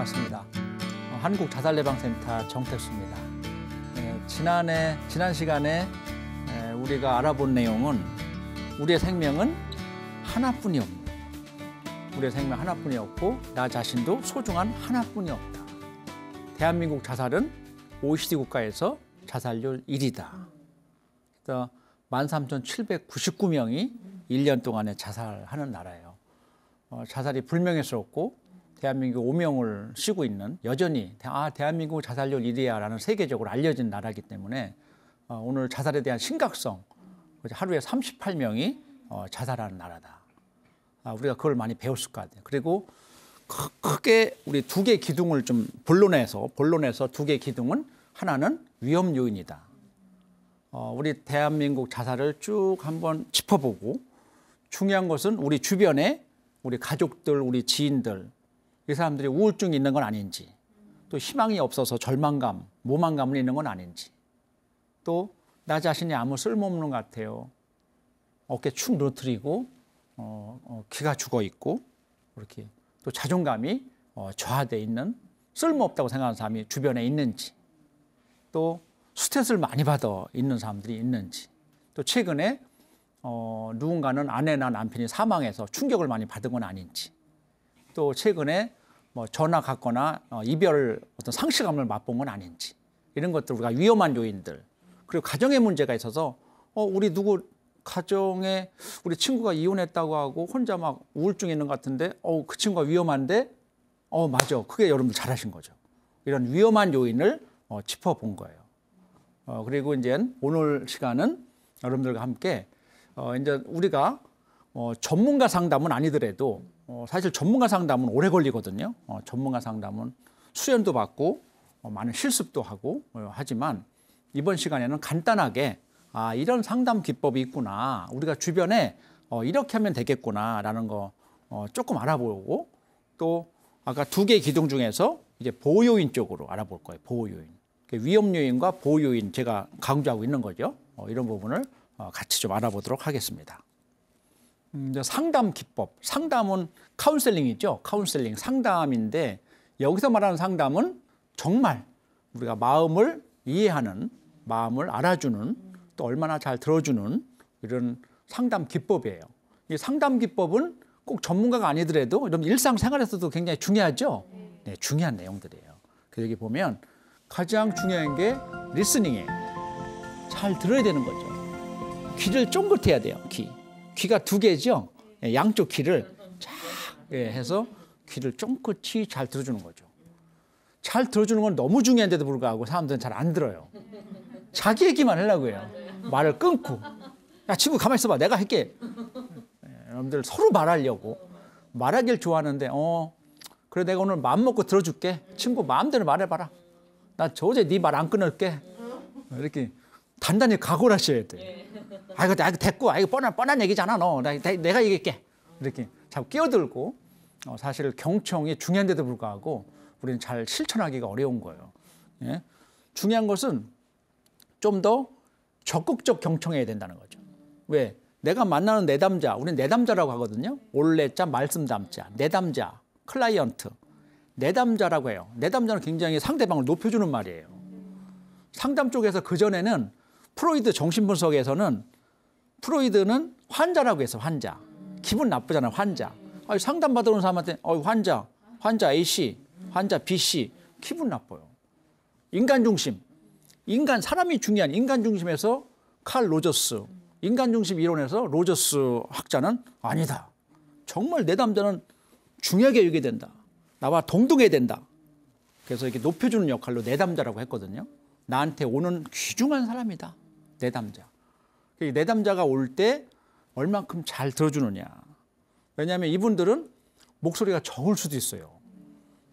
반갑습니다. 한국자살예방센터 정택수입니다. 지난 시간에 우리가 알아본 내용은 우리의 생명은 하나뿐이 없다. 우리의 생명 하나뿐이 없고 나 자신도 소중한 하나뿐이 없다. 대한민국 자살은 OECD 국가에서 자살률 1위다. 그래서 13,799명이 1년 동안에 자살하는 나라예요. 자살이 불명예스럽고 대한민국 오명을 씌고 있는, 여전히 대한민국 자살률 1위야라는 세계적으로 알려진 나라이기 때문에 오늘 자살에 대한 심각성, 하루에 38명이 자살하는 나라다. 우리가 그걸 많이 배웠을 것 같아요. 그리고 크게 우리 두 개 기둥을 좀 본론에서 두 개 기둥은, 하나는 위험 요인이다. 우리 대한민국 자살을 쭉 한번 짚어보고, 중요한 것은 우리 주변에 우리 가족들, 우리 지인들, 이 사람들이 우울증이 있는 건 아닌지, 또 희망이 없어서 절망감, 모망감을 있는 건 아닌지, 또 나 자신이 아무 쓸모없는 것 같아요. 어깨 축 늘어뜨리고 기가 죽어 있고, 이렇게 또 자존감이 저하돼 있는, 쓸모없다고 생각하는 사람이 주변에 있는지, 또 스트레스를 많이 받아 있는 사람들이 있는지, 또 최근에 누군가는 아내나 남편이 사망해서 충격을 많이 받은 건 아닌지, 또 최근에 전화 갔거나 이별 어떤 상실감을 맛본 건 아닌지, 이런 것들 우리가 위험한 요인들, 그리고 가정에 문제가 있어서 우리 누구 가정에 우리 친구가 이혼했다고 하고 혼자 막 우울증이 있는 것 같은데 그 친구가 위험한데 맞아, 그게 여러분들 잘하신 거죠. 이런 위험한 요인을 짚어본 거예요. 그리고 이제 오늘 시간은 여러분들과 함께 이제 우리가 전문가 상담은 아니더라도 사실 전문가 상담은 오래 걸리거든요. 전문가 상담은 수련도 받고 많은 실습도 하고 하지만, 이번 시간에는 간단하게 이런 상담 기법이 있구나, 우리가 주변에 이렇게 하면 되겠구나라는 거 조금 알아보고, 또 아까 두 개 기둥 중에서 이제 보호 요인 쪽으로 알아볼 거예요. 보호 요인, 위험 요인과 보호 요인, 제가 강조하고 있는 거죠. 이런 부분을 같이 좀 알아보도록 하겠습니다. 상담 기법, 상담은 카운셀링이죠. 카운셀링, 상담인데, 여기서 말하는 상담은 정말 우리가 마음을 이해하는, 마음을 알아주는, 또 얼마나 잘 들어주는 이런 상담 기법이에요. 이 상담 기법은 꼭 전문가가 아니더라도 이런 일상생활에서도 굉장히 중요하죠. 네, 중요한 내용들이에요. 그래서 여기 보면 가장 중요한 게 리스닝이에요. 잘 들어야 되는 거죠. 귀를 쫑긋해야 돼요. 귀가 두 개죠. 양쪽 귀를 쫙 해서 귀를 쫑긋이 잘 들어주는 거죠. 잘 들어주는 건 너무 중요한데도 불구하고 사람들은 잘 안 들어요. 자기 얘기만 하려고 해요. 말을 끊고, 야 친구 가만히 있어봐, 내가 할게. 여러분들 서로 말하려고, 말하길 좋아하는데 그래 내가 오늘 마음 먹고 들어줄게. 친구 마음대로 말해봐라. 나 도저히 네 말 안 끊을게. 이렇게 단단히 각오를 하셔야 돼. 이거 됐고, 이거 뻔한 얘기잖아. 내가 얘기할게. 이렇게 자꾸 끼어들고, 사실 경청이 중요한데도 불구하고 우리는 잘 실천하기가 어려운 거예요. 예? 중요한 것은 좀 더 적극적 경청해야 된다는 거죠. 왜? 내가 만나는 내담자, 우리는 내담자라고 하거든요. 올레자, 말씀담자, 내담자, 클라이언트, 내담자라고 해요. 내담자는 굉장히 상대방을 높여주는 말이에요. 상담 쪽에서 그전에는 프로이드 정신분석에서는 프로이드는 환자라고 해서, 환자. 기분 나쁘잖아요, 환자. 상담 받으러 온 사람한테 환자 A씨, 환자 B씨, 기분 나빠요. 인간 중심, 사람이 중요한 인간 중심에서 칼 로저스, 인간 중심 이론에서 로저스 학자는 아니다. 정말 내담자는 중요하게 여겨야 된다. 나와 동등해야 된다. 그래서 이렇게 높여주는 역할로 내담자라고 했거든요. 나한테 오는 귀중한 사람이다, 내담자. 내담자가 올 때 얼만큼 잘 들어주느냐. 왜냐하면 이분들은 목소리가 적을 수도 있어요.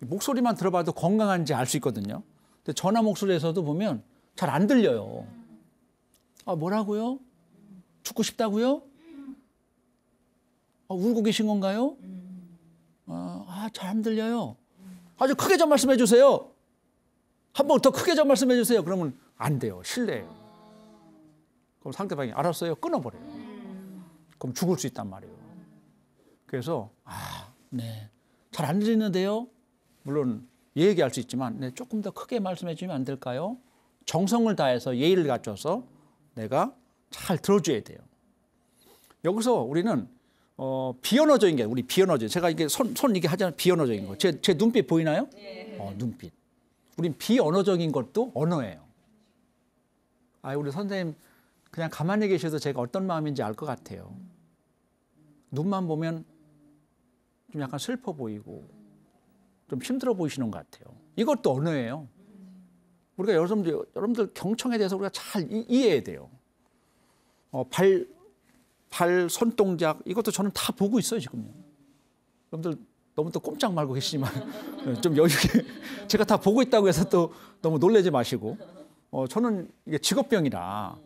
목소리만 들어봐도 건강한지 알 수 있거든요. 근데 전화 목소리에서도 보면 잘 안 들려요. 뭐라고요? 죽고 싶다고요? 울고 계신 건가요? 잘 안 들려요. 아주 크게 좀 말씀해 주세요. 한 번 더 크게 좀 말씀해 주세요. 그러면 안 돼요. 실례예요. 그럼 상대방이 알았어요, 끊어버려요. 그럼 죽을 수 있단 말이에요. 그래서 네, 잘 안 들리는데요. 물론 얘기할 수 있지만 네, 조금 더 크게 말씀해 주면 안 될까요? 정성을 다해서 예의를 갖춰서 내가 잘 들어줘야 돼요. 여기서 우리는 비언어적인 게 우리 비언어적. 제가 이게 손 이게 하잖아요. 비언어적인 거. 제 눈빛 보이나요? 눈빛. 우린 비언어적인 것도 언어예요. 우리 선생님 그냥 가만히 계셔도 제가 어떤 마음인지 알 것 같아요. 눈만 보면 좀 약간 슬퍼 보이고 좀 힘들어 보이시는 것 같아요. 이것도 언어예요. 우리가 여러분들 경청에 대해서 우리가 잘 이해해야 돼요. 발 손동작 이것도 저는 다 보고 있어요 지금요. 여러분들 너무 또 꼼짝 말고 계시지만 좀 여유있게 제가 다 보고 있다고 해서 또 너무 놀라지 마시고 저는 이게 직업병이라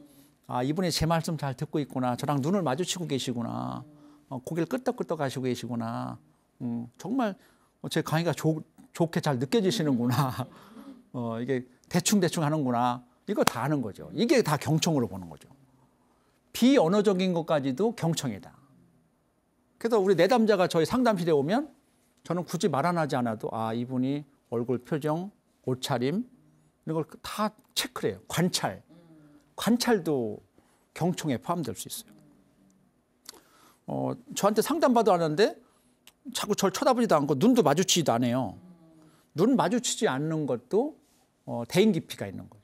이분이 제 말씀 잘 듣고 있구나. 저랑 눈을 마주치고 계시구나. 고개를 끄덕끄덕 하시고 계시구나. 정말 제 강의가 좋게 잘 느껴지시는구나. 이게 대충 하는구나. 이거 다 아는 거죠. 이게 다 경청으로 보는 거죠. 비언어적인 것까지도 경청이다. 그래서 우리 내담자가 저희 상담실에 오면 저는 굳이 말 안 하지 않아도 이분이 얼굴 표정, 옷차림 이런 걸 다 체크를 해요. 관찰도 경청에 포함될 수 있어요. 저한테 상담받아 하는데 자꾸 저를 쳐다보지도 않고 눈도 마주치지도 않아요. 눈 마주치지 않는 것도 대인 깊이가 있는 거죠.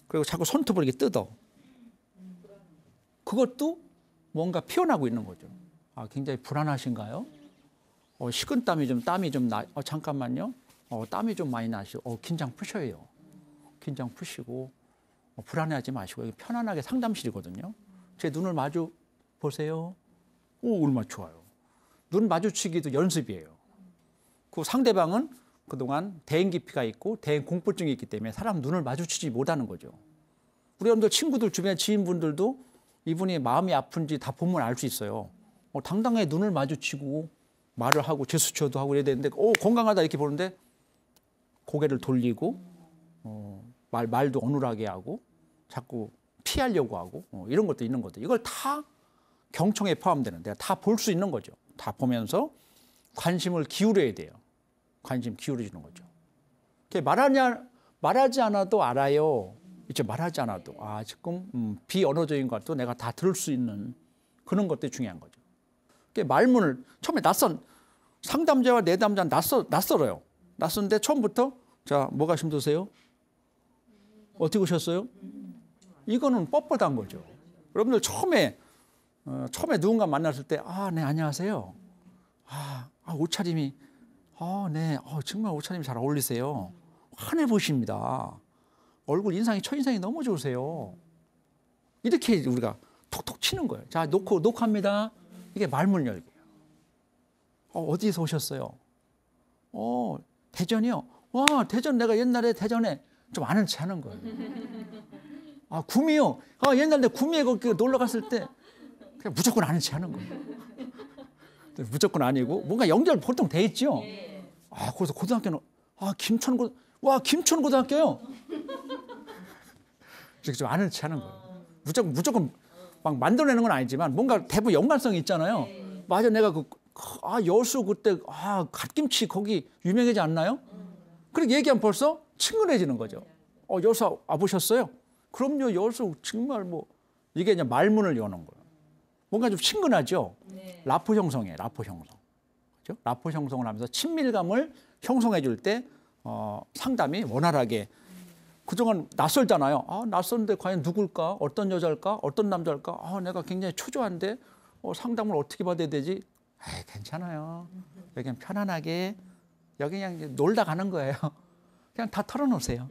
그리고 자꾸 손톱을 이렇게 뜯어. 그것도 뭔가 표현하고 있는 거죠. 굉장히 불안하신가요? 식은땀이 땀이 좀 나. 잠깐만요. 땀이 좀 많이 나시고 긴장 푸셔요. 긴장 푸시고 불안해하지 마시고 여기 편안하게 상담실이거든요. 제 눈을 마주 보세요. 얼마나 좋아요. 눈 마주치기도 연습이에요. 그 상대방은 그동안 대인 깊이가 있고 대인 공포증이 있기 때문에 사람 눈을 마주치지 못하는 거죠. 우리 여러분들 친구들 주변 지인분들도 이분이 마음이 아픈지 다 보면 알 수 있어요. 당당하게 눈을 마주치고 말을 하고 제스처도 하고 이래야 되는데 건강하다 이렇게 보는데 고개를 돌리고 말도 어눌하게 하고 자꾸 피하려고 하고 이런 것도 있는 것도 이걸 다 경청에 포함되는 내가 다 볼 수 있는 거죠. 다 보면서 관심을 기울여야 돼요. 관심 기울여주는 거죠. 말하지 않아도 알아요. 이제 말하지 않아도 지금 비언어적인 것도 내가 다 들을 수 있는 그런 것들이 중요한 거죠. 말문을 처음에 상담자와 내담자는 낯설어요. 낯선데 처음부터 자 뭐가 힘드세요? 어떻게 오셨어요? 이거는 뻣뻣한 거죠. 여러분들 처음에 누군가 만났을 때 네 안녕하세요. 옷차림이 네 정말 옷차림이 잘 어울리세요. 환해 보십니다. 얼굴 첫인상이 너무 좋으세요. 이렇게 우리가 톡톡 치는 거예요. 자 녹화합니다. 이게 말문 열기예요. 어디서 오셨어요? 대전이요. 대전 내가 옛날에 대전에 좀 아는 체 하는 거예요. 구미요. 옛날에 구미에 거기 놀러 갔을 때 그냥 무조건 아는 체 하는 거예요. 무조건 아니고 뭔가 연결 보통 돼 있죠. 거기서 고등학교는 김천고등학교요. 이렇게 좀 아는 체 하는 거예요. 무조건 막 만들어내는 건 아니지만 뭔가 대부분 연관성이 있잖아요. 맞아, 내가 여수 그때 갓김치 거기 유명하지 않나요? 그렇게 얘기하면 벌써 친근해지는 거죠. 여수 와보셨어요? 그럼요, 여수 정말 이게 이제 말문을 여는 거예요. 뭔가 좀 친근하죠. 라포 형성이에요. 라포 형성. 그렇죠? 라포 형성을 하면서 친밀감을 형성해 줄 때 상담이 원활하게. 그동안 낯설잖아요. 낯선데 과연 누굴까? 어떤 여자일까? 어떤 남자일까? 내가 굉장히 초조한데 상담을 어떻게 받아야 되지? 괜찮아요. 여기 그냥 편안하게 여기 그냥 놀다 가는 거예요. 그냥 다 털어놓으세요.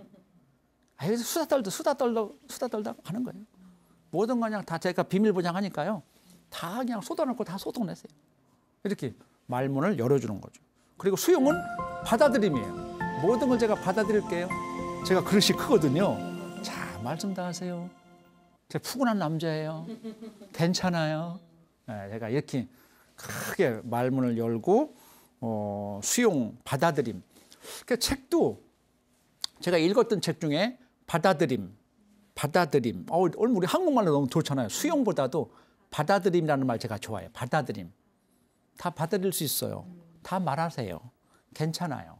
여기서 수다 떨다 가는 거예요. 모든 거 그냥 다 제가 비밀 보장하니까요. 다 그냥 쏟아놓고 다 쏟아내세요. 이렇게 말문을 열어주는 거죠. 그리고 수용은 받아들임이에요. 모든 걸 제가 받아들일게요. 제가 그릇이 크거든요. 자, 말씀 다 하세요. 제가 푸근한 남자예요. 괜찮아요. 제가 이렇게 크게 말문을 열고 수용, 받아들임. 그 책도 제가 읽었던 책 중에 받아들임. 오늘 우리 한국말로 너무 좋잖아요. 수용보다도 받아들임이라는 말 제가 좋아해요. 받아들임. 다 받아들일 수 있어요. 다 말하세요. 괜찮아요.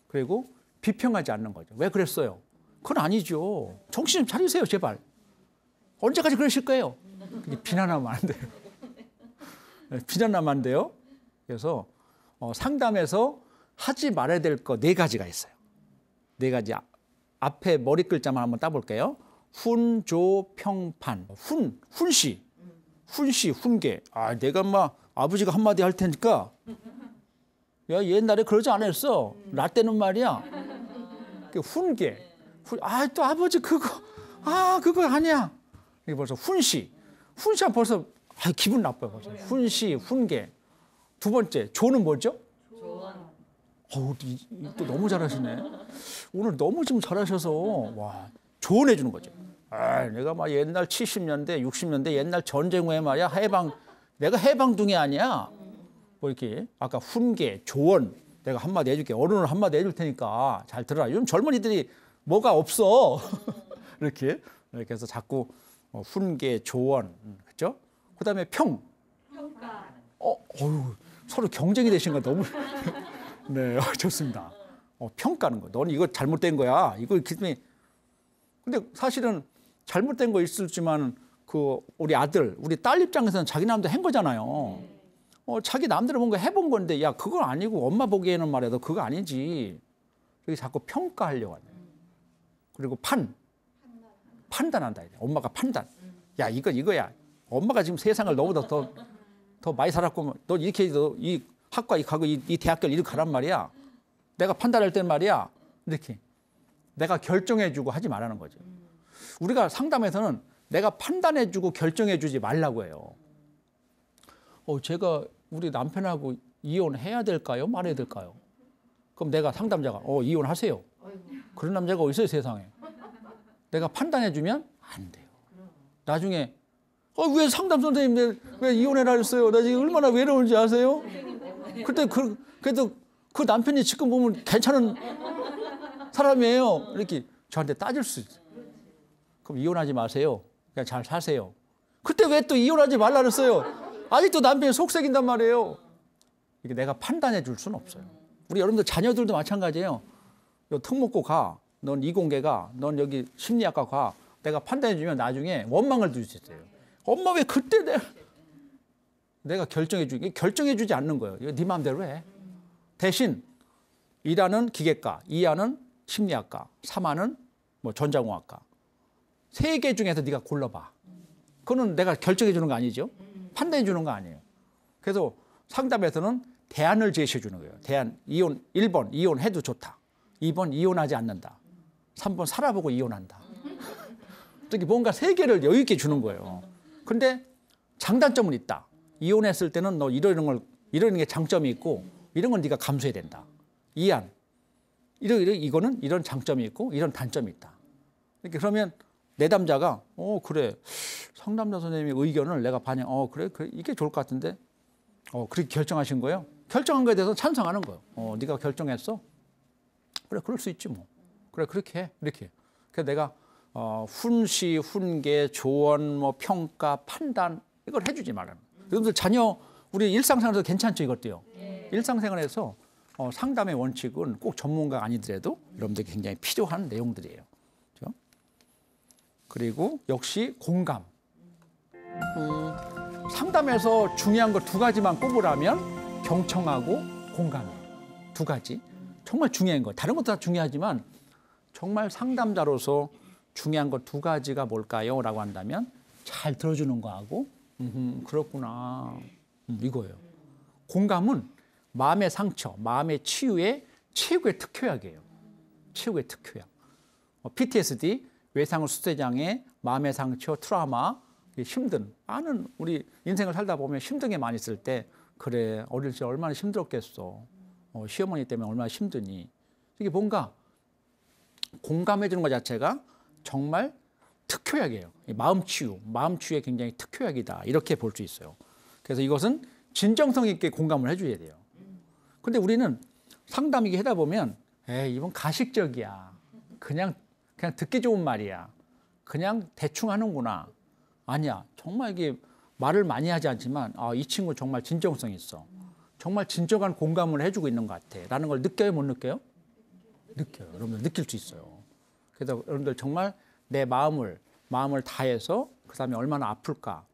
그리고 비평하지 않는 거죠. 왜 그랬어요? 그건 아니죠. 정신 좀 차리세요, 제발. 언제까지 그러실 거예요? 비난하면 안 돼요. 비난하면 안 돼요. 그래서 상담에서 하지 말아야 될 거 4가지가 있어요. 4가지. 앞에 머리 글자만 한번 따볼게요. 훈조평판. 훈시, 훈계. 내가 막 아버지가 한마디 할 테니까 야, 옛날에 그러지 않았어. 나 때는 말이야. 훈계. 또 아버지 그거 아니야. 이게 벌써 훈시하면 벌써 기분 나빠요. 벌써. 훈시, 훈계. 2번째, 조는 뭐죠? 또 너무 잘하시네. 오늘 너무 지금 잘하셔서 와, 조언해 주는 거죠. 내가 막 옛날 70년대, 60년대 옛날 전쟁 후에 말이야 내가 해방둥이 아니야. 뭐 이렇게 아까 훈계, 조언 내가 한마디 해줄게. 어른을 한마디 해줄 테니까 잘 들어라. 요즘 젊은이들이 뭐가 없어. 이렇게 해서 자꾸 훈계, 조언, 그렇죠? 그다음에 평가. 서로 경쟁이 되신 거 너무 네, 좋습니다. 평가하는 거. 넌 이거 잘못된 거야. 이거 근데 사실은 잘못된 거 있을지만 우리 아들, 우리 딸 입장에서는 자기 남도 한 거잖아요. 자기 남대로 뭔가 해본 건데 야 그건 아니고 엄마 보기에는 말해도 그거 아니지. 여기 자꾸 평가하려고 하네. 그리고 판단한다. 엄마가 판단. 야 이거야. 엄마가 지금 세상을 너보다 더 많이 살았고 너 이렇게 이 학과 가고 이 대학교를 이렇게 가란 말이야. 내가 판단할 때는 말이야. 이렇게 내가 결정해주고 하지 말라는 거죠. 우리가 상담에서는 내가 판단해주고 결정해주지 말라고 해요. 제가 우리 남편하고 이혼해야 될까요? 말해야 될까요? 그럼 내가 상담자가 이혼하세요. 그런 남자가 어디 있어요 세상에. 내가 판단해주면 안 돼요. 나중에 왜 상담 선생님 왜 이혼해라 했어요? 나 지금 얼마나 외로운지 아세요? 그때 그래도 그 남편이 지금 보면 괜찮은 사람이에요. 이렇게 저한테 따질 수 있어요. 그럼 이혼하지 마세요. 그냥 잘 사세요. 그때 왜 또 이혼하지 말라 그랬어요? 아직도 남편이 속색인단 말이에요. 이게 내가 판단해 줄 수는 없어요. 우리 여러분들 자녀들도 마찬가지예요. 너 특목고 가. 넌 이공계 가. 넌 여기 심리학과 가. 내가 판단해 주면 나중에 원망을 들 수 있어요. 엄마 왜 그때 내가 결정해 주지 않는 거예요. 이거 네 마음대로 해. 대신 1화는 기계과, 2화는 심리학과, 3화는 전자공학과. 3개 중에서 네가 골라봐. 그거는 내가 결정해 주는 거 아니죠? 판단해 주는 거 아니에요. 그래서 상담에서는 대안을 제시해 주는 거예요. 대안, 1번 이혼해도 좋다. 2번 이혼하지 않는다. 3번 살아보고 이혼한다. 저기 뭔가 3개를 여유 있게 주는 거예요. 근데 장단점은 있다. 이혼했을 때는 너 이러는 게 장점이 있고 이런 건 네가 감수해야 된다. 이안. 이거는 이런 장점이 있고 이런 단점이 있다. 이렇게 그러면 내담자가 그래. 상담자 선생님의 의견을 내가 반영. 그래 이게 좋을 것 같은데. 그렇게 결정하신 거예요? 결정한 거에 대해서 찬성하는 거예요. 네가 결정했어? 그래 그럴 수 있지 뭐. 그래 그렇게 해. 이렇게. 그래서 내가 훈시, 훈계, 조언, 평가, 판단 이걸 해주지 말아요. 여러분들 자녀 우리 일상생활에서 괜찮죠 이것도요. 일상생활에서 상담의 원칙은 꼭 전문가가 아니더라도 여러분들이 굉장히 필요한 내용들이에요. 그렇죠? 그리고 역시 공감. 상담에서 중요한 거 2가지만 꼽으라면 경청하고 공감이에요. 2가지. 정말 중요한 거. 다른 것도 다 중요하지만 정말 상담자로서 중요한 거 2가지가 뭘까요? 라고 한다면 잘 들어주는 거하고 그렇구나. 이거예요. 공감은 마음의 상처, 마음의 치유의 최고의 특효약이에요. 최고의 특효약. PTSD, 외상후 수태장애, 마음의 상처, 트라우마, 힘든 많은 우리 인생을 살다 보면 힘든 게 많이 있을 때 그래 어릴 때 얼마나 힘들었겠어. 시어머니 때문에 얼마나 힘드니. 이게 뭔가 공감해 주는 것 자체가 정말 특효약이에요. 마음 치유에 굉장히 특효약이다. 이렇게 볼 수 있어요. 그래서 이것은 진정성 있게 공감을 해줘야 돼요. 근데 우리는 상담이게 하다 보면 이건 가식적이야. 그냥 듣기 좋은 말이야. 그냥 대충 하는구나. 아니야. 정말 이게 말을 많이 하지 않지만 이 친구 정말 진정성 있어. 정말 진정한 공감을 해주고 있는 것 같아. 라는 걸 느껴요? 못 느껴요? 느껴요. 여러분들 느낄 수 있어요. 그래서 여러분들 정말 내 마음을 다해서 그다음에 얼마나 아플까.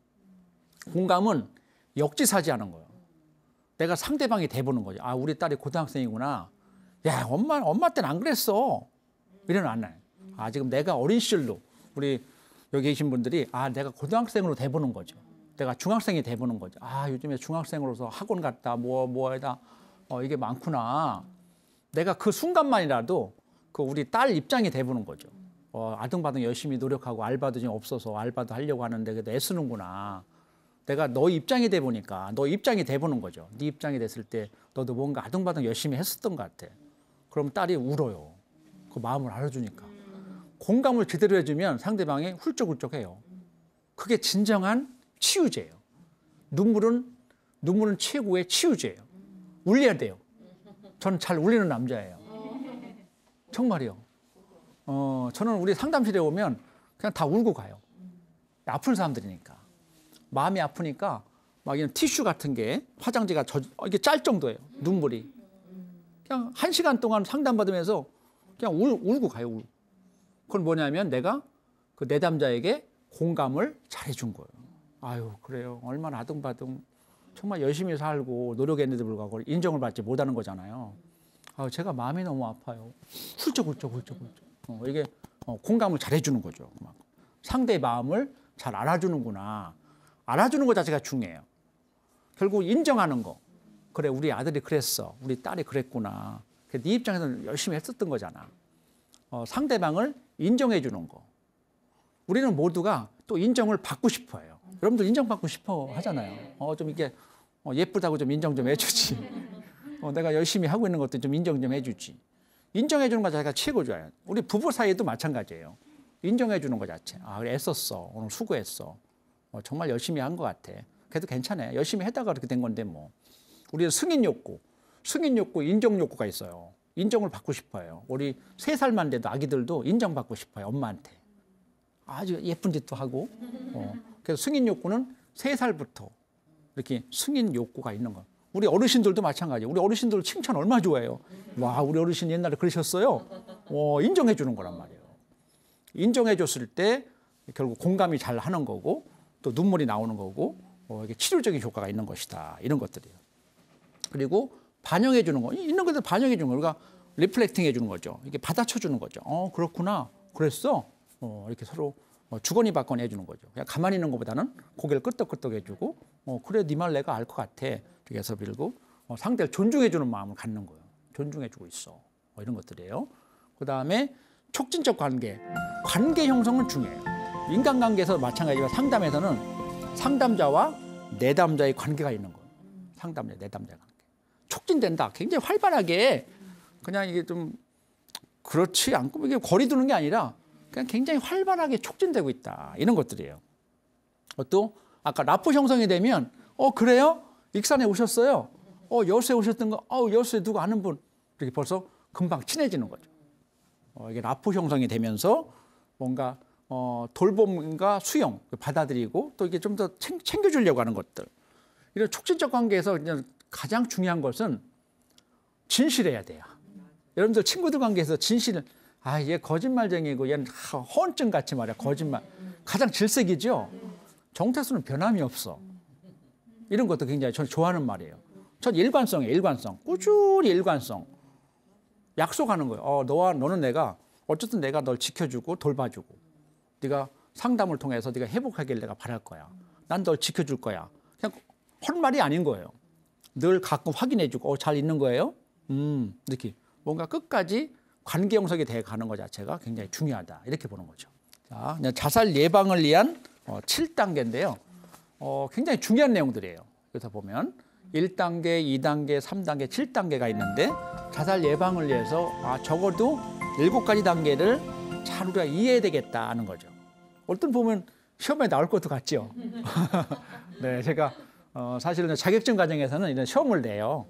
공감은 역지사지하는 거예요. 내가 상대방이 돼보는 거죠. 아, 우리 딸이 고등학생이구나. 야, 엄마 때는 안 그랬어. 이러는 안 나요. 아, 지금 내가 어린 시절로 우리 여기 계신 분들이 아, 내가 고등학생으로 돼보는 거죠. 내가 중학생이 돼보는 거죠. 아, 요즘에 중학생으로서 학원 갔다 뭐에다 이게 많구나. 내가 그 순간만이라도 그 우리 딸 입장이 돼보는 거죠. 아등바등 열심히 노력하고 알바도 지금 없어서 알바도 하려고 하는데 그래도 애쓰는구나. 내가 너 입장이 돼 보니까 너 입장이 돼 보는 거죠. 네 입장이 됐을 때 너도 뭔가 아등바등 열심히 했었던 것 같아. 그럼 딸이 울어요. 그 마음을 알아주니까. 공감을 제대로 해주면 상대방이 훌쩍훌쩍해요. 그게 진정한 치유제예요. 눈물은 최고의 치유제예요. 울려야 돼요. 저는 잘 울리는 남자예요. 정말이요. 저는 우리 상담실에 오면 그냥 다 울고 가요. 아픈 사람들이니까. 마음이 아프니까 막 이런 티슈 같은 게 화장지가 이게 짤 정도예요. 눈물이. 그냥 1시간 동안 상담받으면서 그냥 울고 가요. 그건 뭐냐면 내가 그 내담자에게 공감을 잘해준 거예요. 아유, 그래요. 얼마나 아등바등 정말 열심히 살고 노력했는데도 불구하고 인정을 받지 못하는 거잖아요. 제가 마음이 너무 아파요. 훌쩍훌쩍. 이게 공감을 잘해주는 거죠. 상대의 마음을 잘 알아주는구나. 알아주는 것 자체가 중요해요. 결국 인정하는 거. 그래, 우리 아들이 그랬어. 우리 딸이 그랬구나. 네 입장에서는 열심히 했었던 거잖아. 상대방을 인정해 주는 거. 우리는 모두가 또 인정을 받고 싶어 해요. 여러분들 인정받고 싶어 하잖아요. 좀 이렇게 예쁘다고 좀 인정 좀 해주지. 내가 열심히 하고 있는 것도 좀 인정 좀 해주지. 인정해 주는 것 자체가 최고 좋아요. 우리 부부 사이에도 마찬가지예요. 인정해 주는 것 자체. 아, 그래, 애썼어. 오늘 수고했어. 정말 열심히 한 것 같아. 그래도 괜찮아요. 열심히 했다가 그렇게 된 건데 뭐. 우리는 승인 욕구, 인정 욕구가 있어요. 인정을 받고 싶어요. 우리 3살만 돼도 아기들도 인정받고 싶어요. 엄마한테. 아주 예쁜 짓도 하고. 그래서 승인 욕구는 3살부터 이렇게 승인 욕구가 있는 거. 우리 어르신들도 마찬가지예요. 우리 어르신들 칭찬 얼마나 좋아해요. 와, 우리 어르신 옛날에 그러셨어요. 인정해 주는 거란 말이에요. 인정해 줬을 때 결국 공감이 잘 하는 거고 또 눈물이 나오는 거고 이게 치료적인 효과가 있는 것이다. 이런 것들이에요. 그리고 반영해 주는 거. 있는 것들 반영해 주는 거. 우리가 리플렉팅 해 주는 거죠. 이게 받아쳐 주는 거죠. 그렇구나. 그랬어. 이렇게 서로 주거니 받거니 해 주는 거죠. 그냥 가만히 있는 것보다는 고개를 끄덕끄덕 해 주고 그래, 네 말 내가 알 것 같아. 이렇게 해서 빌고 상대를 존중해 주는 마음을 갖는 거예요. 존중해 주고 있어. 이런 것들이에요. 그다음에 촉진적 관계 형성은 중요해요. 인간관계에서 마찬가지지만 상담에서는 상담자와 내담자의 관계가 있는 거예요. 상담자, 내담자 관계. 촉진된다. 굉장히 활발하게 그냥 이게 좀 그렇지 않고 이게 거리 두는 게 아니라 그냥 굉장히 활발하게 촉진되고 있다. 이런 것들이에요. 또 아까 라포 형성이 되면 그래요? 익산에 오셨어요? 여수에 오셨던 거? 여수에 누구 아는 분? 이렇게 벌써 금방 친해지는 거죠. 이게 라포 형성이 되면서 뭔가 돌봄과 수용 받아들이고 또 이게 좀 더 챙겨주려고 하는 것들. 이런 촉진적 관계에서 가장 중요한 것은 진실해야 돼요. 여러분들 친구들 관계에서 진실을 얘 거짓말쟁이고 얘는 허언증 같이 말이야. 거짓말. 가장 질색이죠. 정태수는 변함이 없어. 이런 것도 굉장히 저는 좋아하는 말이에요. 전 일관성이에요. 일관성. 꾸준히 일관성. 약속하는 거예요. 너는 내가 어쨌든 내가 널 지켜주고 돌봐주고 네가 상담을 통해서 네가 회복하길 내가 바랄 거야. 난 널 지켜줄 거야. 그냥 헛말이 아닌 거예요. 늘 가끔 확인해주고 잘 있는 거예요? 이렇게 뭔가 끝까지 관계 형성이 돼 가는 것 자체가 굉장히 중요하다. 이렇게 보는 거죠. 자, 자살 예방을 위한 7단계인데요. 굉장히 중요한 내용들이에요. 그래서 보면 1단계, 2단계, 3단계, 7단계가 있는데 자살 예방을 위해서 적어도 7가지 단계를 잘 우리가 이해해야 되겠다는 거죠. 어떤 보면 시험에 나올 것도 같죠. 네, 제가 사실은 자격증 과정에서는 이런 시험을 내요.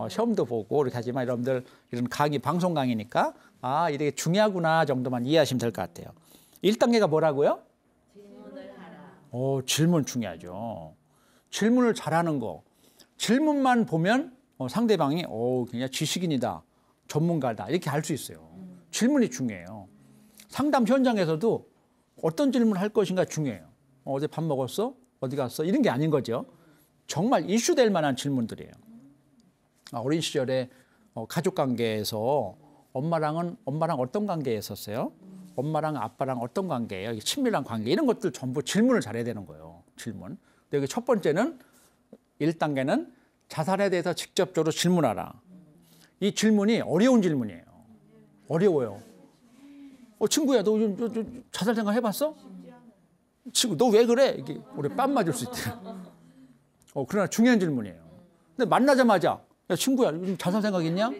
시험도 보고 이렇게 하지만 여러분들 이런 강의, 방송 강의니까 이게 중요하구나 정도만 이해하시면 될 것 같아요. 1단계가 뭐라고요? 질문을 하라. 질문 중요하죠. 질문을 잘하는 거. 질문만 보면 상대방이 굉장히 지식인이다, 전문가다 이렇게 알 수 있어요. 질문이 중요해요. 상담 현장에서도 어떤 질문을 할 것인가 중요해요. 어제 밥 먹었어? 어디 갔어? 이런 게 아닌 거죠. 정말 이슈될 만한 질문들이에요. 어린 시절에 가족 관계에서 엄마랑 어떤 관계였었어요? 엄마랑 아빠랑 어떤 관계예요? 친밀한 관계 이런 것들 전부 질문을 잘해야 되는 거예요. 질문. 근데 여기 첫 번째는 1단계는 자살에 대해서 직접적으로 질문하라. 이 질문이 어려운 질문이에요. 어려워요. 친구야, 너 자살 생각 해봤어? 친구, 너 왜 그래? 이게 우리 뺨 맞을 수 있대요. 그러나 중요한 질문이에요. 근데 만나자마자 야, 친구야, 요즘 자살 생각 있냐?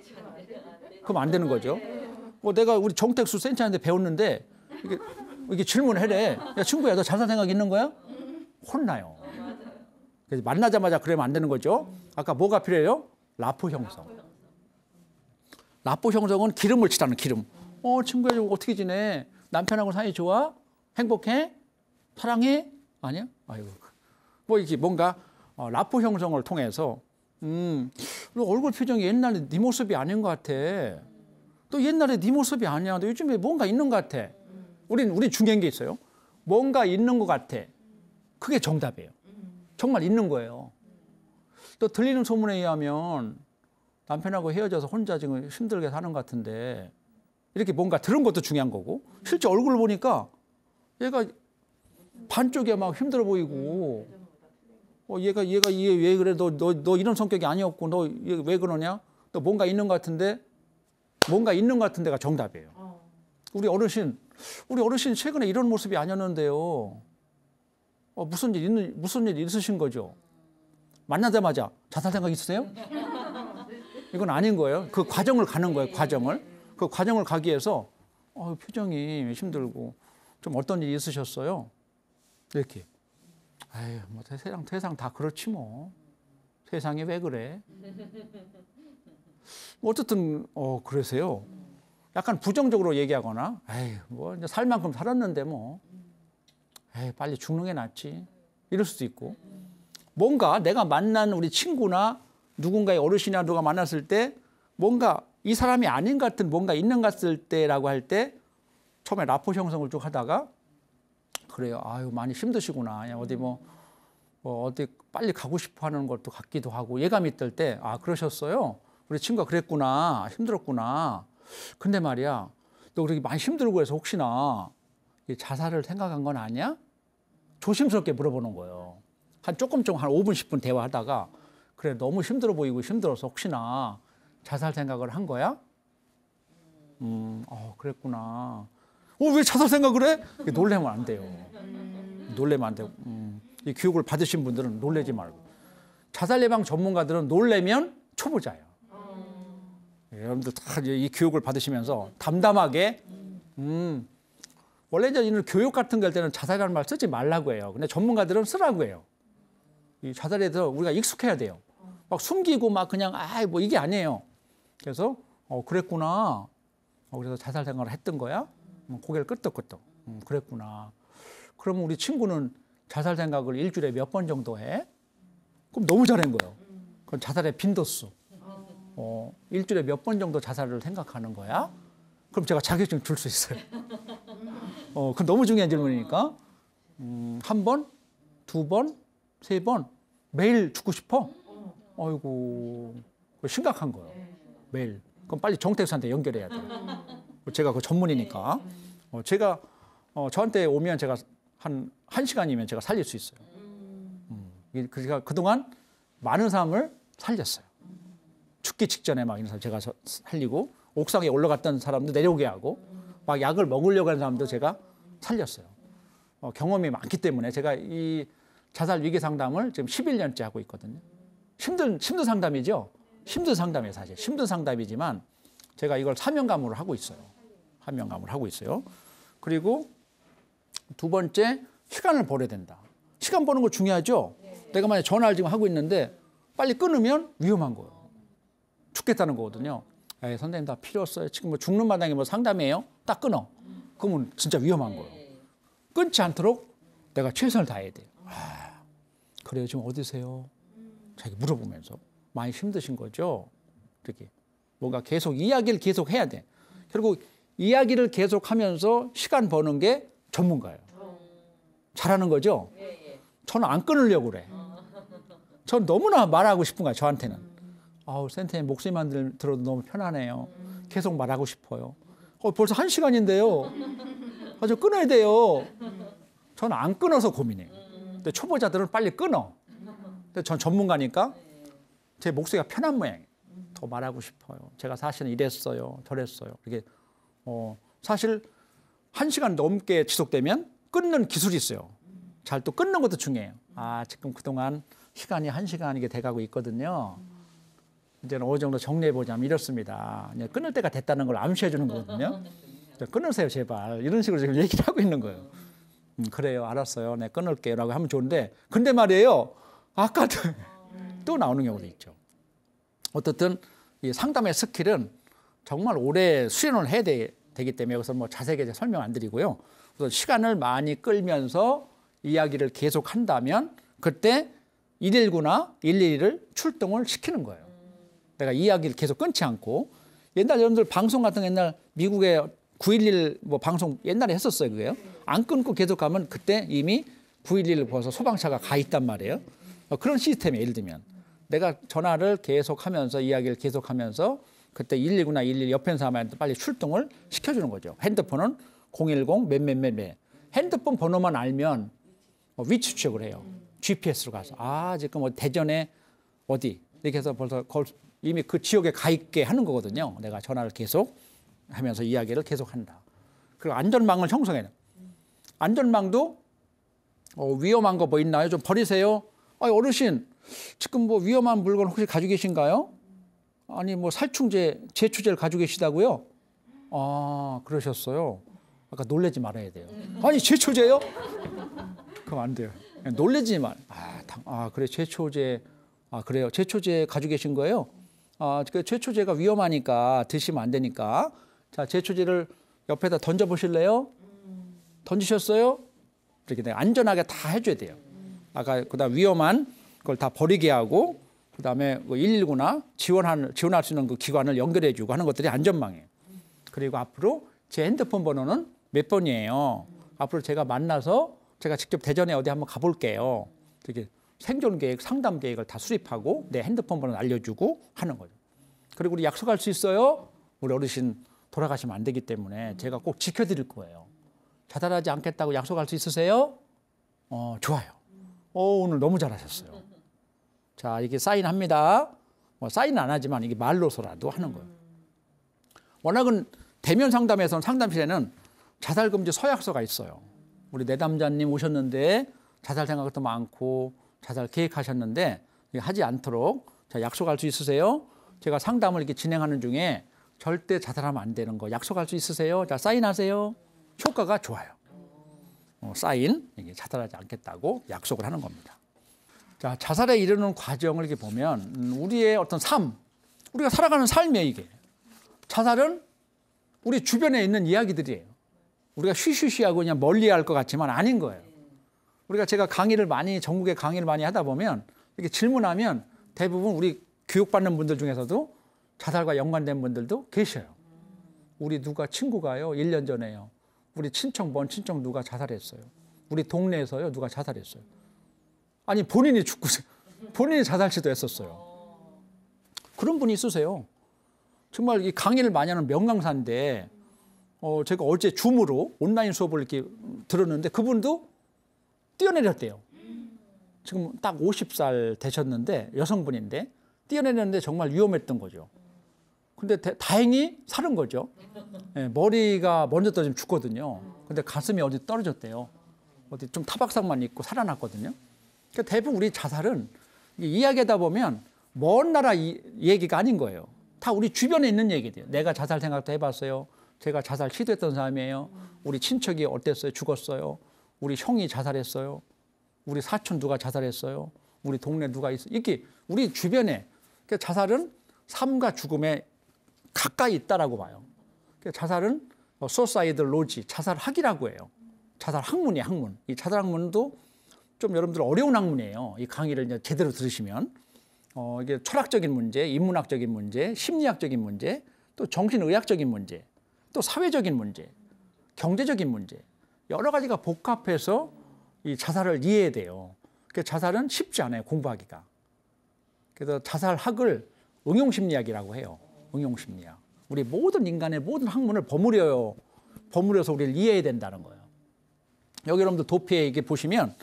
그럼 안 되는 거죠. 내가 우리 정택수 센터한테 배웠는데 이게 질문해래. 야, 친구야, 너 자살 생각 있는 거야? 혼나요. 그래서 만나자마자 그러면 안 되는 거죠. 아까 뭐가 필요해요? 라포 형성. 라포 형성은 기름을 치라는 기름. 친구야, 좀 어떻게 지내? 남편하고 사이 좋아? 행복해? 사랑해? 아니야? 아이고. 이게 뭔가 라포 형성을 통해서 너 얼굴 표정이 옛날에 네 모습이 아닌 것 같아. 또 옛날에 네 모습이 아니야. 너 요즘에 뭔가 있는 것 같아. 우린 중요한 게 있어요. 뭔가 있는 것 같아. 그게 정답이에요. 정말 있는 거예요. 또 들리는 소문에 의하면 남편하고 헤어져서 혼자 지금 힘들게 사는 것 같은데 이렇게 뭔가 들은 것도 중요한 거고 실제 얼굴을 보니까 얘가 반쪽이 막 힘들어 보이고 얘가 왜 그래? 너 이런 성격이 아니었고 너 왜 그러냐? 너 뭔가 있는 것 같은데 뭔가 있는 것 같은 데가 정답이에요. 우리 어르신 최근에 이런 모습이 아니었는데요. 무슨 일 있으신 거죠? 만나자마자 자살 생각 있으세요? 이건 아닌 거예요. 그 과정을 가는 거예요. 그 과정을 가기 위해서 표정이 힘들고 좀 어떤 일이 있으셨어요? 이렇게. 아유, 뭐 세상 다 그렇지 뭐. 세상이 왜 그래? 어쨌든 그러세요. 약간 부정적으로 얘기하거나, 에이, 뭐 이제 살 만큼 살았는데 뭐, 에이, 빨리 죽는 게 낫지. 이럴 수도 있고, 뭔가 내가 만난 우리 친구나 누군가의 어르신이나 누가 만났을 때 뭔가 이 사람이 아닌 것 같은 뭔가 있는 것 같을 때라고 할 때 처음에 라포 형성을 쭉 하다가 그래요. 아유, 많이 힘드시구나. 어디 어디 빨리 가고 싶어 하는 것도 같기도 하고 예감이 들 때, 그러셨어요. 우리 친구가 그랬구나. 힘들었구나. 근데 말이야, 너 그렇게 많이 힘들고 해서 혹시나 자살을 생각한 건 아니야? 조심스럽게 물어보는 거예요. 한 5분, 10분 대화하다가 그래, 너무 힘들어 보이고 힘들어서 혹시나 자살 생각을 한 거야? 그랬구나. 왜 자살 생각을 해? 놀래면 안 돼요. 놀래면 안 되고. 이 교육을 받으신 분들은 놀래지 말고. 자살 예방 전문가들은 놀래면 초보자예요. 여러분들 다 이 교육을 받으시면서 담담하게, 원래 이제 이런 교육 같은 거 할 때는 자살이라는 말 쓰지 말라고 해요. 근데 전문가들은 쓰라고 해요. 이 자살에 대해서 우리가 익숙해야 돼요. 막 숨기고 막 그냥, 뭐 이게 아니에요. 그래서, 그랬구나. 그래서 자살 생각을 했던 거야? 고개를 끄덕끄덕. 그랬구나. 그러면 우리 친구는 자살 생각을 일주일에 몇 번 정도 해? 그럼 너무 잘한 거예요. 그건 자살의 빈도수. 일주일에 몇 번 정도 자살을 생각하는 거야? 그럼 제가 자격증 줄 수 있어요. 그건 너무 중요한 질문이니까. 한 번, 두 번, 세 번, 매일 죽고 싶어? 아이고, 심각한 거예요. 매일. 그럼 빨리 정택수한테 연결해야 돼요. 제가 그 전문이니까. 제가 저한테 오면 제가 한 1시간이면 제가 살릴 수 있어요. 그러니까 그동안 많은 사람을 살렸어요. 죽기 직전에 막 이런 사람 제가 살리고 옥상에 올라갔던 사람도 내려오게 하고 막 약을 먹으려고 하는 사람도 제가 살렸어요. 경험이 많기 때문에 제가 이 자살 위기 상담을 지금 11년째 하고 있거든요. 힘든 상담이죠. 힘든 상담이에요, 사실. 힘든 상담이지만 제가 이걸 사명감으로 하고 있어요. 사명감으로 하고 있어요. 그리고 두 번째, 시간을 벌어야 된다. 시간 버는 거 중요하죠? 내가 만약에 전화를 지금 하고 있는데 빨리 끊으면 위험한 거예요. 죽겠다는 거거든요. 에이, 선생님 다 필요 없어요. 지금 뭐 죽는 마당에 뭐 상담이에요? 딱 끊어. 그러면 진짜 위험한 거예요. 끊지 않도록 내가 최선을 다해야 돼요. 그래요. 지금 어디세요? 자기 물어보면서. 많이 힘드신 거죠? 이렇게. 뭔가 계속 이야기를 계속 해야 돼. 결국 이야기를 계속하면서 시간 버는 게 전문가예요. 잘하는 거죠? 저는 안 끊으려고 그래. 전 너무나 말하고 싶은 거야, 저한테는. 아우, 센터님 목소리만 들어도 너무 편하네요. 계속 말하고 싶어요. 벌써 1시간인데요. 아주 끊어야 돼요. 저는 안 끊어서 고민해요. 근데 초보자들은 빨리 끊어. 근데 전 전문가니까 제 목소리가 편한 모양이에요. 더 말하고 싶어요. 제가 사실은 이랬어요, 저랬어요. 이게 사실 1시간 넘게 지속되면 끊는 기술이 있어요. 잘 또 끊는 것도 중요해요. 아, 지금 그동안 시간이 1시간이 돼가고 있거든요. 이제는 어느 정도 정리해보자면 이렇습니다. 이제 끊을 때가 됐다는 걸 암시해 주는 거거든요. 끊으세요, 제발. 이런 식으로 지금 얘기를 하고 있는 거예요. 그래요, 알았어요. 네, 끊을게요. 라고 하면 좋은데, 근데 말이에요. 아까도 또 나오는 경우도 있죠. 어떻든 이 상담의 스킬은 정말 오래 수련을 해야 되기 때문에 여기서 뭐 자세하게 설명 안 드리고요. 그래서 시간을 많이 끌면서 이야기를 계속 한다면 그때 119나 112를 출동을 시키는 거예요. 내가 이야기를 계속 끊지 않고. 옛날 여러분들 방송 같은 거 옛날 미국의 911 뭐 방송 옛날에 했었어요. 그게요. 안 끊고 계속 가면 그때 이미 911을 벌써 소방차가 가 있단 말이에요. 그런 시스템이 예를 들면 내가 전화를 계속하면서 이야기를 계속하면서 그때 119나 112 옆에 있는 사람한테 빨리 출동을 시켜주는 거죠. 핸드폰은 010 몇몇몇몇. 핸드폰 번호만 알면 위치 추적을 해요. GPS로 가서 지금 대전에 어디 이렇게 해서 벌써 이미 그 지역에 가 있게 하는 거거든요. 내가 전화를 계속 하면서 이야기를 계속 한다. 그리고 안전망을 형성해요. 안전망도 위험한 거 뭐 있나요? 좀 버리세요. 어르신 지금 뭐 위험한 물건 혹시 가지고 계신가요? 아니 뭐 살충제, 제초제를 가지고 계시다고요? 그러셨어요. 아까 놀래지 말아야 돼요. 아니 제초제요? 그럼 안 돼요. 놀래지 말. 그래 제초제. 그래요. 제초제 가지고 계신 거예요? 그 제초제가 위험하니까 드시면 안 되니까. 자, 제초제를 옆에다 던져 보실래요? 던지셨어요? 이렇게 내가 안전하게 다 해줘야 돼요. 아까 그다음 위험한 걸 다 버리게 하고 그다음에 119나 지원할 수 있는 그 기관을 연결해주고 하는 것들이 안전망이에요. 그리고 앞으로 제 핸드폰 번호는 몇 번이에요. 앞으로 제가 만나서 제가 직접 대전에 어디 한번 가볼게요. 이렇게 생존 계획, 상담 계획을 다 수립하고 내 핸드폰 번호를 알려주고 하는 거죠. 그리고 우리 약속할 수 있어요? 우리 어르신 돌아가시면 안 되기 때문에 제가 꼭 지켜드릴 거예요. 자살하지 않겠다고 약속할 수 있으세요? 좋아요. 오늘 너무 잘하셨어요. 자, 이게 사인합니다. 사인은 안 하지만 이게 말로서라도 하는 거예요. 워낙은 대면 상담에서는 상담실에는 자살금지 서약서가 있어요. 우리 내담자님 오셨는데 자살 생각도 많고 자살 계획하셨는데 하지 않도록 자, 약속할 수 있으세요? 제가 상담을 이렇게 진행하는 중에 절대 자살하면 안 되는 거 약속할 수 있으세요? 자, 사인하세요. 효과가 좋아요. 사인, 이게 자살하지 않겠다고 약속을 하는 겁니다. 자, 자살에 이르는 과정을 이렇게 보면 우리의 어떤 삶, 우리가 살아가는 삶이에요, 이게. 자살은 우리 주변에 있는 이야기들이에요. 우리가 쉬쉬쉬하고 그냥 멀리할 것 같지만 아닌 거예요. 우리가 제가 전국에 강의를 많이 하다 보면 이렇게 질문하면 대부분 우리 교육받는 분들 중에서도 자살과 연관된 분들도 계셔요. 우리 누가 친구가요, 1년 전에요. 우리 친척 누가 자살했어요. 우리 동네에서요, 누가 자살했어요. 아니, 본인이 자살 시도했었어요. 그런 분이 있으세요. 정말 이 강의를 많이 하는 명강사인데, 제가 어제 줌으로 온라인 수업을 이렇게 들었는데 그분도 뛰어내렸대요. 지금 딱 50살 되셨는데 여성분인데 뛰어내렸는데 정말 위험했던 거죠. 근데 다행히 살은 거죠. 네, 머리가 먼저 떨어지면 죽거든요. 근데 가슴이 어디 떨어졌대요. 어디 좀 타박상만 있고 살아났거든요. 그러니까 대부분 우리 자살은 이야기하다 보면 먼 나라 얘기가 아닌 거예요. 다 우리 주변에 있는 얘기들이에요. 내가 자살 생각도 해봤어요. 제가 자살 시도했던 사람이에요. 우리 친척이 어땠어요? 죽었어요. 우리 형이 자살했어요. 우리 사촌 누가 자살했어요. 우리 동네 누가 있어요. 이렇게 우리 주변에 그러니까 자살은 삶과 죽음에 가까이 있다라고 봐요. 그러니까 자살은 수사이드 로지, 자살학이라고 해요. 자살 학문이에요, 학문. 이 자살 학문도 좀 여러분들 어려운 학문이에요. 이 강의를 이제 제대로 들으시면 이게 철학적인 문제, 인문학적인 문제, 심리학적인 문제, 또 정신의학적인 문제. 또 사회적인 문제, 경제적인 문제, 여러 가지가 복합해서 이 자살을 이해해야 돼요. 그래서 자살은 쉽지 않아요, 공부하기가. 그래서 자살학을 응용심리학이라고 해요. 응용심리학. 우리 모든 인간의 모든 학문을 버무려서 우리를 이해해야 된다는 거예요. 여기 여러분들 도표에 이게 보시면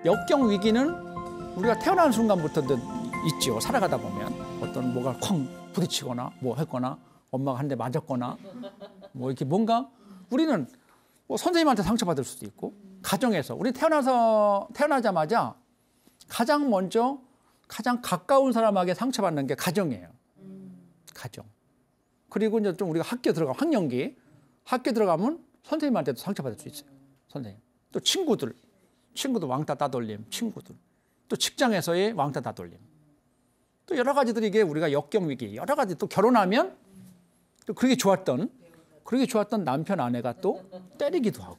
역경 위기는 우리가 태어나는 순간부터 있죠. 살아가다 보면 어떤 뭐가 쾅 부딪히거나 뭐 했거나 엄마가 한 대 맞았거나 뭐 이렇게 뭔가 우리는 뭐 선생님한테 상처받을 수도 있고 가정에서 우리 태어나자마자 가장 먼저 가장 가까운 사람에게 상처받는 게 가정이에요. 가정. 그리고 이제 좀 우리가 학교 들어가면 학년기 학교 들어가면 선생님한테도 상처받을 수 있어요. 선생님. 또 친구들 왕따 따돌림 친구들. 또 직장에서의 왕따 따돌림. 또 여러 가지들이 이게 우리가 역경 위기 여러 가지 또 결혼하면 또 그렇게 좋았던 남편 아내가 또 때리기도 하고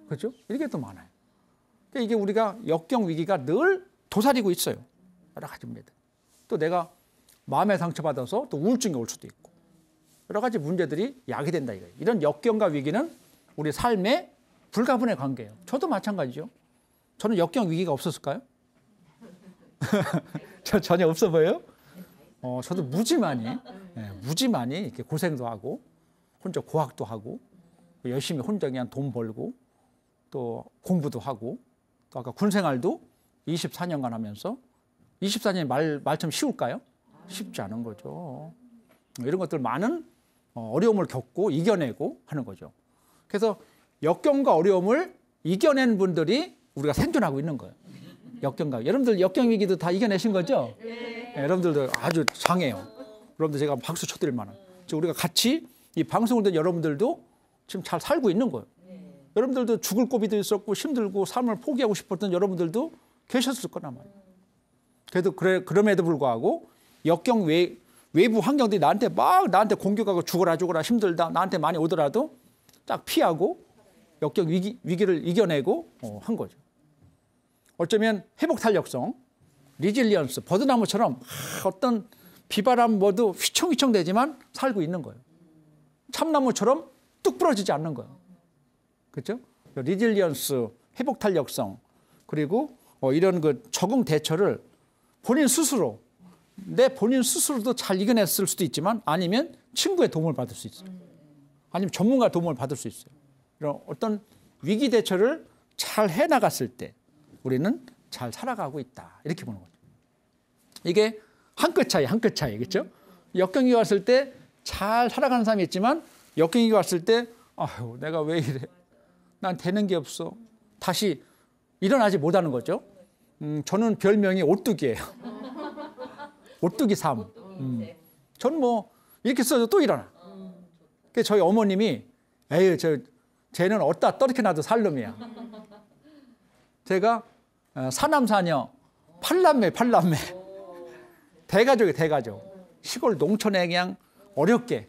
그렇죠? 이게 또 많아요. 그러니까 이게 우리가 역경 위기가 늘 도사리고 있어요. 여러 가지 문제들. 또 내가 마음에 상처받아서 또 우울증이 올 수도 있고 여러 가지 문제들이 야기된다 이거예요. 이런 역경과 위기는 우리 삶의 불가분의 관계예요. 저도 마찬가지죠. 저는 역경 위기가 없었을까요? 저 전혀 없어 보여요? 저도 무지만이 이렇게 고생도 하고 혼자 고학도 하고 열심히 혼자 그냥 돈 벌고 또 공부도 하고 또 아까 군 생활도 24년간 하면서 24년이 말처럼 쉬울까요? 쉽지 않은 거죠. 이런 것들 많은 어려움을 겪고 이겨내고 하는 거죠. 그래서 역경과 어려움을 이겨낸 분들이 우리가 생존하고 있는 거예요. 역경과 여러분들 역경 위기도 다 이겨내신 거죠? 네, 여러분들도 아주 장해요. 여러분들 제가 박수 쳐드릴 만한. 우리가 같이 이 방송을 듣는 여러분들도 지금 잘 살고 있는 거예요. 여러분들도 죽을 고비도 있었고 힘들고 삶을 포기하고 싶었던 여러분들도 계셨을 거란 말이에요. 그래도 그럼에도 불구하고 역경 외부 환경들이 나한테 공격하고 죽어라 힘들다 나한테 많이 오더라도 딱 피하고 역경 위기를 이겨내고 한 거죠. 어쩌면 회복 탄력성, 리질리언스, 버드나무처럼 어떤 비바람 뭐도 휘청휘청 되지만 살고 있는 거예요. 참나무처럼 뚝 부러지지 않는 거예요. 그렇죠? 리질리언스, 회복 탄력성, 그리고 이런 그 적응 대처를 본인 스스로도 잘 이겨냈을 수도 있지만 아니면 친구의 도움을 받을 수 있어요. 아니면 전문가 도움을 받을 수 있어요. 이런 어떤 위기 대처를 잘 해나갔을 때 우리는 잘 살아가고 있다. 이렇게 보는 거죠. 이게 한 끗 차이, 그렇죠? 역경이 왔을 때 잘 살아가는 사람이 있지만 역경이 왔을 때 아유, 내가 왜 이래? 난 되는 게 없어. 다시 일어나지 못하는 거죠. 저는 별명이 오뚜기예요. 오뚜기 삶. 저는 뭐 이렇게 써도 또 일어나. 그래서 저희 어머님이 에휴, 쟤는 어디다 떨어져 놔도 살 놈이야. 제가 사남사녀 8남매 대가족이에요. 대가족. 시골 농촌에 그냥 어렵게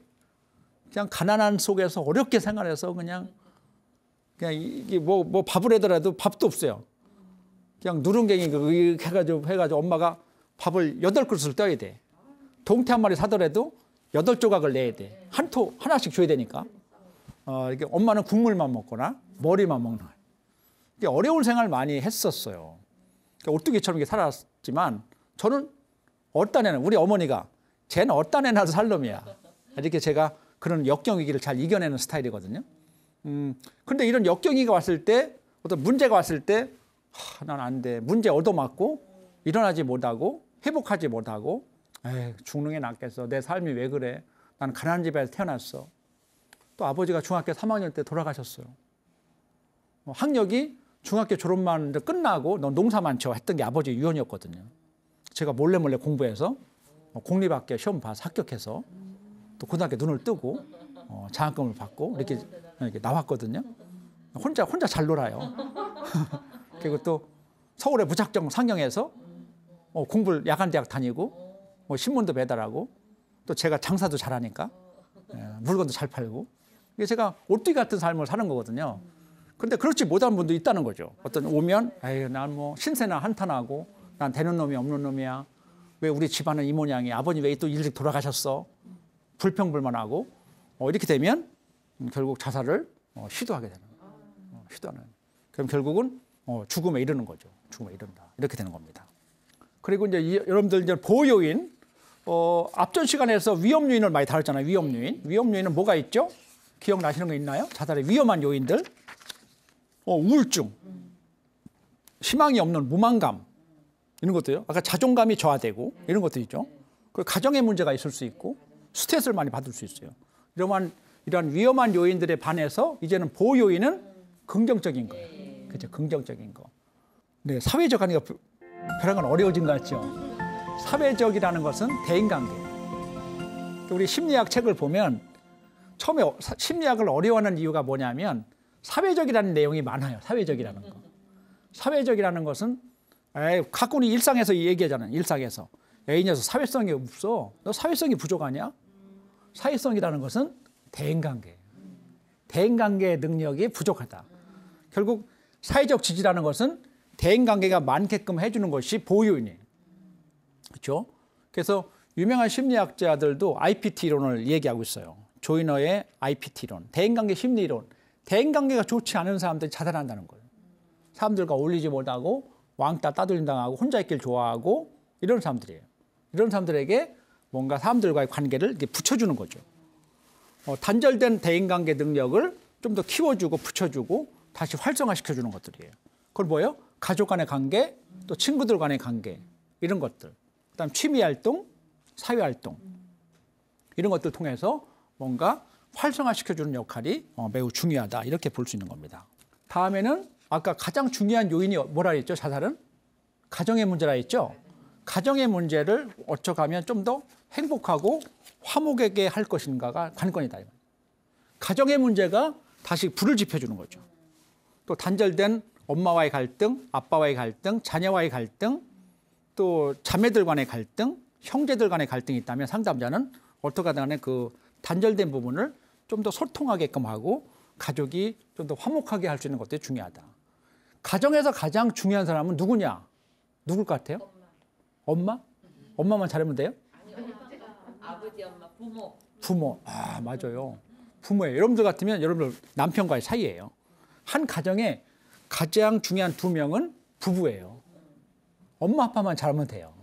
그냥 가난한 속에서 어렵게 생활해서 그냥 이게 뭐 밥을 해더라도 밥도 없어요. 그냥 누룽갱이 이렇게 해가지고 엄마가 밥을 8그릇을 떠야 돼. 동태 한 마리 사더라도 8조각을 내야 돼. 하나씩 줘야 되니까. 이게 엄마는 국물만 먹거나 머리만 먹는 거예요. 이게 어려운 생활 많이 했었어요. 그러니까 오뚜기처럼 이렇게 살았지만 저는 어디다 내는 우리 어머니가 쟤는 어디다 내놔도 살 놈이야. 이렇게 제가 그런 역경 위기를 잘 이겨내는 스타일이거든요. 근데 이런 역경위가 왔을 때 어떤 문제가 왔을 때 난 안 돼. 문제 얻어맞고 일어나지 못하고 회복하지 못하고 에이, 죽는 게 낫겠어. 내 삶이 왜 그래. 나는 가난한 집에서 태어났어. 또 아버지가 중학교 3학년 때 돌아가셨어요. 학력이 중학교 졸업만 끝나고 너 농사만 쳐 했던 게 아버지 유언이었거든요. 제가 몰래 공부해서 공립학교 시험 봐서 합격해서 또 고등학교 눈을 뜨고 장학금을 받고 이렇게 나왔거든요. 혼자 잘 놀아요. 그리고 또 서울에 무작정 상경해서 공부를 야간대학 다니고 신문도 배달하고 또 제가 장사도 잘하니까 물건도 잘 팔고 제가 오뚜기 같은 삶을 사는 거거든요. 그런데 그렇지 못한 분도 있다는 거죠. 어떤 오면 에이, 난 뭐 신세나 한탄하고 난 되는 놈이 없는 놈이야. 왜 우리 집안은 이 모양이야. 아버님 왜 또 일찍 돌아가셨어. 불평불만하고 이렇게 되면 결국 자살을 시도하게 되는 거예요. 시도하는. 그럼 결국은 죽음에 이르는 거죠. 죽음에 이른다. 이렇게 되는 겁니다. 그리고 이제 여러분들 이제 보호 요인, 앞전 시간에서 위험 요인을 많이 다뤘잖아요. 위험 요인. 위험 요인은 뭐가 있죠? 기억나시는 거 있나요? 자살의 위험한 요인들. 우울증, 희망이 없는 무만감, 이런 것도요. 아까 자존감이 저하되고 이런 것도 있죠. 그리고 가정의 문제가 있을 수 있고 스트레스를 많이 받을 수 있어요. 이러한 위험한 요인들에 반해서 이제는 보호 요인은 긍정적인 거예요. 그렇죠? 긍정적인 거. 네, 사회적 하니까 벼랑은 어려워진 것 같죠. 사회적이라는 것은 대인관계. 우리 심리학 책을 보면 처음에 심리학을 어려워하는 이유가 뭐냐면 사회적이라는 내용이 많아요. 사회적이라는 거. 사회적이라는 것은 가끔은 일상에서 얘기하잖아요. 일상에서. 이 녀석 사회성이 없어. 너 사회성이 부족하냐? 사회성이라는 것은 대인관계예요. 대인관계의 능력이 부족하다. 결국 사회적 지지라는 것은 대인관계가 많게끔 해주는 것이 보호요인이에요. 그렇죠? 그래서 유명한 심리학자들도 IPT 이론을 얘기하고 있어요. 조이너의 IPT 이론, 대인관계 심리 이론. 대인관계가 좋지 않은 사람들이 자살한다는 거예요. 사람들과 어울리지 못하고 왕따 따돌림 당하고 혼자 있길 좋아하고 이런 사람들이에요. 이런 사람들에게 뭔가 사람들과의 관계를 이렇게 붙여주는 거죠. 단절된 대인관계 능력을 좀 더 키워주고 붙여주고 다시 활성화시켜주는 것들이에요. 그걸 뭐예요? 가족 간의 관계, 또 친구들 간의 관계 이런 것들. 그다음 취미활동, 사회활동 이런 것들 통해서 뭔가 활성화시켜주는 역할이 매우 중요하다 이렇게 볼 수 있는 겁니다. 다음에는 아까 가장 중요한 요인이 뭐라 했죠? 자살은? 가정의 문제라 했죠? 가정의 문제를 어쩌가면 좀 더 행복하고 화목하게 할 것인가가 관건이다. 가정의 문제가 다시 불을 지펴주는 거죠. 또 단절된 엄마와의 갈등, 아빠와의 갈등, 자녀와의 갈등, 또 자매들 간의 갈등, 형제들 간의 갈등이 있다면 상담자는 어떻게 하든 간에 그 단절된 부분을 좀 더 소통하게끔 하고 가족이 좀 더 화목하게 할 수 있는 것들이 중요하다. 가정에서 가장 중요한 사람은 누구냐? 누굴 것 같아요? 엄마? 엄마만 잘하면 돼요? 아버지, 엄마, 부모. 부모. 맞아요. 부모예요. 여러분들 같으면 여러분들 남편과의 사이예요. 한 가정에 가장 중요한 두 명은 부부예요. 엄마 아빠만 잘하면 돼요.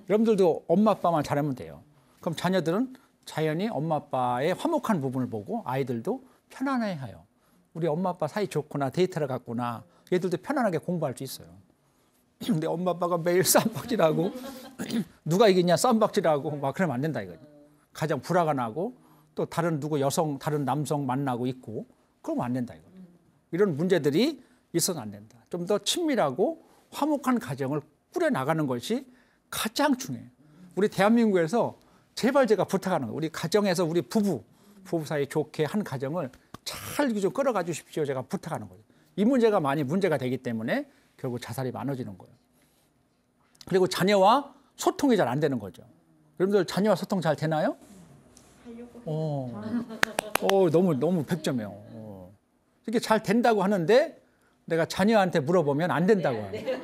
여러분들도 엄마 아빠만 잘하면 돼요. 그럼 자녀들은 자연히 엄마 아빠의 화목한 부분을 보고 아이들도 편안해해요. 우리 엄마 아빠 사이 좋구나, 데이터를 갖구나. 얘들도 편안하게 공부할 수 있어요. 근데 엄마 아빠가 매일 쌈박질하고 누가 이기냐 쌈박질하고 막 그러면 안 된다 이거죠. 가장 불화가 나고 또 다른 누구 여성, 다른 남성 만나고 있고 그러면 안 된다 이거죠. 이런 문제들이 있어서는 안 된다. 좀 더 친밀하고 화목한 가정을 꾸려나가는 것이 가장 중요해요. 우리 대한민국에서 제발 제가 부탁하는 거예요. 우리 가정에서 우리 부부 사이 좋게 한 가정을 잘 좀 끌어가 주십시오. 제가 부탁하는 거예요. 이 문제가 많이 문제가 되기 때문에 결국 자살이 많아지는 거예요. 그리고 자녀와 소통이 잘 안 되는 거죠. 여러분들 자녀와 소통 잘 되나요? 너무 100점이에요. 이렇게 잘 된다고 하는데 내가 자녀한테 물어보면 안 된다고 해요.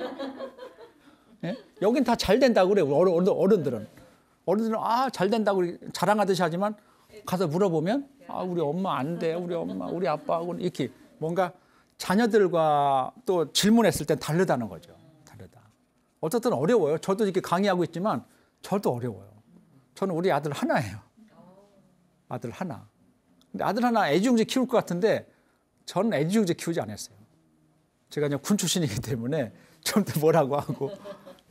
네? 여긴 다 잘 된다고 그래요. 어른들은 잘 된다고 자랑하듯이 하지만 가서 물어보면 우리 엄마 안 돼. 우리 엄마, 우리 아빠하고는 이렇게 뭔가 자녀들과 또 질문했을 땐 다르다는 거죠. 다르다. 어쨌든 어려워요. 저도 이렇게 강의하고 있지만 저도 어려워요. 저는 우리 아들 하나예요. 아들 하나. 근데 아들 하나 애지중지 키울 것 같은데 저는 애지중지 키우지 않았어요. 제가 그냥 군 출신이기 때문에 좀 더 뭐라고 하고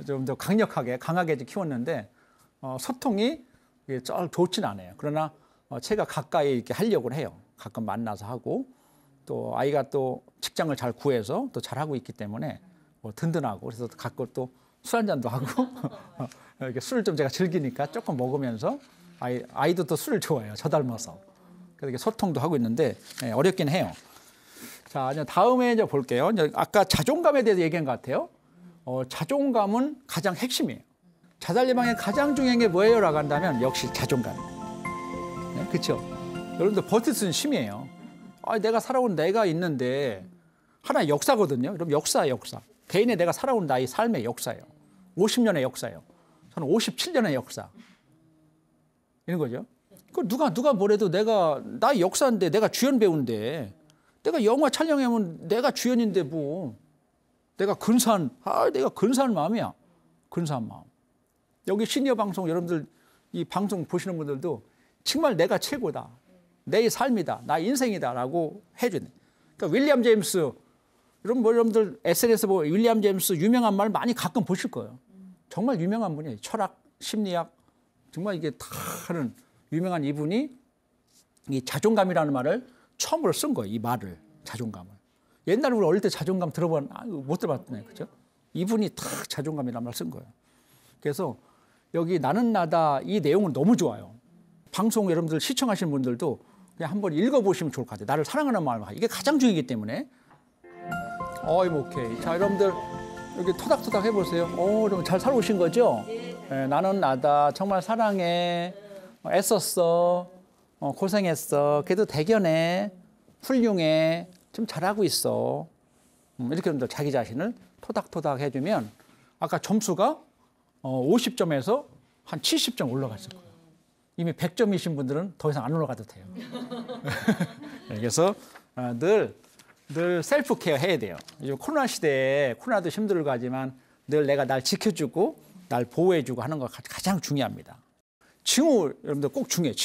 좀 더 강하게 키웠는데 소통이 좋지는 않아요. 그러나 제가 가까이 이렇게 하려고 해요. 가끔 만나서 하고 또 아이가 또 직장을 잘 구해서 또 잘하고 있기 때문에 든든하고 그래서 가끔 또 술 한잔도 하고 이렇게 술을 좀 제가 즐기니까 조금 먹으면서 아이도 또 술을 좋아해요. 저 닮아서. 그래서 이렇게 소통도 하고 있는데 어렵긴 해요. 자, 이제 다음에 이제 볼게요. 이제 아까 자존감에 대해서 얘기한 것 같아요. 자존감은 가장 핵심이에요. 자살 예방에 가장 중요한 게 뭐예요라고 한다면 역시 자존감이에요. 네, 그렇죠? 여러분들 버틸 수 있는 힘이에요. 내가 살아온 내가 있는데 하나의 역사거든요. 그럼 역사. 개인의 내가 살아온 나의 삶의 역사예요. 50년의 역사예요. 저는 57년의 역사. 이런 거죠. 그 누가 뭐래도 나 역사인데 내가 주연 배우인데 내가 영화 촬영하면 내가 주연인데 뭐 내가 근사한 마음이야. 근사한 마음. 여기 시니어 방송 여러분들 이 방송 보시는 분들도 정말 내가 최고다. 내 삶이다. 나 인생이다라고 해주네. 그러니까 윌리엄 제임스 여러분들 SNS 보고 윌리엄 제임스 유명한 말 많이 가끔 보실 거예요. 정말 유명한 분이에요. 철학, 심리학 정말 이게 다 하는 유명한 이분이 이 자존감이라는 말을 처음으로 쓴 거예요. 이 말을 자존감을. 옛날에 우리 어릴 때 자존감 못 들어봤네, 그죠? 이분이 다 자존감이라는 말 쓴 거예요. 그래서 여기 나는 나다 이 내용은 너무 좋아요. 방송 여러분들 시청하시는 분들도 그냥 한번 읽어보시면 좋을 것 같아요. 나를 사랑하는 마음 이게 가장 중요하기 때문에. 오케이. 자, 여러분들 여기 토닥토닥 해보세요. 여러분 잘 살아오신 거죠? 네, 나는 나다. 정말 사랑해. 애썼어. 고생했어. 그래도 대견해. 훌륭해. 좀 잘하고 있어. 이렇게 여러분들 자기 자신을 토닥토닥 해주면 아까 점수가 50점에서 한 70점 올라갔을 거예요. 이미 100점이신 분들은 더 이상 안 올라가도 돼요. 그래서 늘 셀프 케어 해야 돼요. 요즘 코로나 시대에 코로나도 힘들고 하지만 늘 내가 날 지켜주고 날 보호해주고 하는 거 가장 중요합니다. 징후 여러분들 꼭 중요해요.